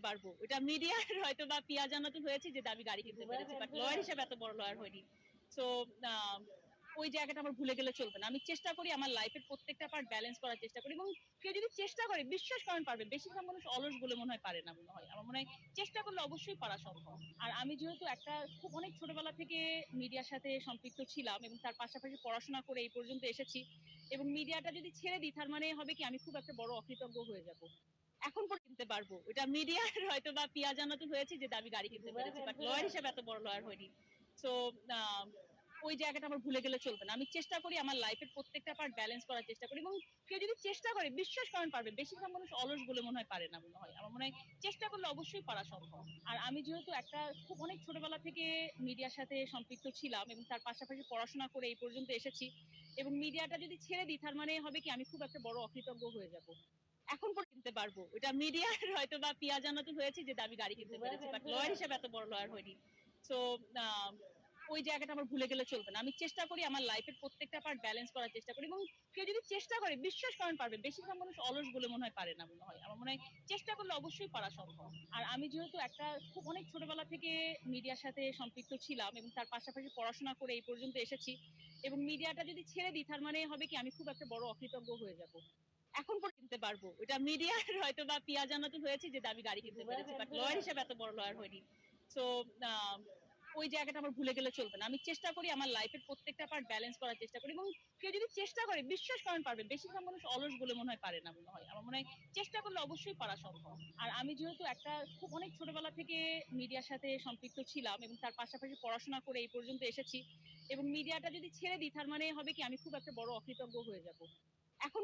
পারবো। এটা মিডিয়ার হয়তো বা পিয়া জান্নাতুল হয়েছে যে আমি গাড়ি কিনতে পেরেছি, বাট লয়ার হিসেবে এত বড় লয়ার হয়নি। সো ওই জায়গাটা আমার ভুলে গেলে চলবে না। আমি চেষ্টা করি আমার লাইফের প্রত্যেকটা পার্ট ব্যালেন্স করার চেষ্টা করি, এবং কেউ যদি চেষ্টা করে বিশ্বাস করেন পারবে। বেশিরভাগ মানুষ অলস বলে মনে হয় পারে না, মনে হয় আমার মনে হয় চেষ্টা করলে অবশ্যই পারা সম্ভব। আর আমি যেহেতু একটা খুব অনেক ছোটবেলা থেকে মিডিয়ার সাথে সম্পৃক্ত ছিলাম এবং তার পাশাপাশি পড়াশোনা করে এই পর্যন্ত এসেছি, এবং মিডিয়াটা যদি ছেড়ে দিই তার মানে হবে কি আমি খুব একটা বড় অকৃতজ্ঞ হয়ে যাব। এখন পরে কিনতে পারবো, এটা মিডিয়ার হয়তো বা পিয়া জান্নাতুল হয়েছে যে আমি গাড়ি কিনতে পেরেছি, বাট লয়ার হিসেবে এত বড় লয়ার হয়নি। সো ওই জায়গাটা আমার ভুলে গেলে চলবে না। আমি চেষ্টা করি আমার লাইফের প্রত্যেকটা পার্ট ব্যালেন্স করার চেষ্টা করি, এবং কেউ যদি চেষ্টা করে বিশ্বাস করেন পারবে। বেশিরভাগ মানুষ অলস বলে মনে হয় পারে না, মনে হয় আমার মনে হয় চেষ্টা করলে অবশ্যই পারা সম্ভব। আর আমি যেহেতু একটা খুব অনেক ছোটবেলা থেকে মিডিয়ার সাথে সম্পৃক্ত ছিলাম এবং তার পাশাপাশি পড়াশোনা করে এই পর্যন্ত এসেছি, এবং মিডিয়াটা যদি ছেড়ে দিই তার মানে হবে কি আমি খুব একটা বড় অকৃতজ্ঞ হয়ে যাব। এখন পরে কিনতে পারবো, এটা মিডিয়ার হয়তো বা পিয়া জান্নাতুল হয়েছে যে আমি গাড়ি কিনতে পেরেছি, বাট লয়ার হিসেবে এত বড় লয়ার হয়নি। সো ওই জায়গাটা আমার ভুলে গেলে চলবে না। আমি চেষ্টা করি আমার লাইফের প্রত্যেকটা পার্ট ব্যালেন্স করার চেষ্টা করি, এবং কেউ যদি চেষ্টা করে বিশ্বাস করেন পারবে। বেশিরভাগ মানুষ অলস বলে মনে হয় পারে না, মনে হয় আমার মনে হয় চেষ্টা করলে অবশ্যই পারা সম্ভব। আর আমি যেহেতু একটা খুব অনেক ছোটবেলা থেকে মিডিয়ার সাথে সম্পৃক্ত ছিলাম এবং তার পাশাপাশি পড়াশোনা করে এই পর্যন্ত এসেছি, এবং মিডিয়াটা যদি ছেড়ে দিই তার মানে হবে কি আমি খুব একটা বড় অকৃতজ্ঞ হয়ে যাব। এখন পরে কিনতে পারবো, এটা মিডিয়ার হয়তো বা পিয়া জান্নাতুল হয়েছে যে আমি গাড়ি কিনতে পেরেছি, বাট লয়ার হিসেবে এত বড় লয়ার হয়নি। সো ওই জায়গাটা আমার ভুলে গেলে চলবে না। আমি চেষ্টা করি আমার লাইফের প্রত্যেকটা পার্ট ব্যালেন্স করার চেষ্টা করি, এবং কেউ যদি চেষ্টা করে বিশ্বাস করেন পারবে। বেশিরভাগ মানুষ অলস বলে মনে হয় পারে না, মনে হয় আমার মনে হয় চেষ্টা করলে অবশ্যই পারা সম্ভব। আর আমি যেহেতু একটা খুব অনেক ছোটবেলা থেকে মিডিয়ার সাথে সম্পৃক্ত ছিলাম এবং তার পাশাপাশি পড়াশোনা করে এই পর্যন্ত এসেছি, এবং মিডিয়াটা যদি ছেড়ে দিই তার মানে হবে কি আমি খুব একটা বড় অকৃতজ্ঞ হয়ে যাব। এখন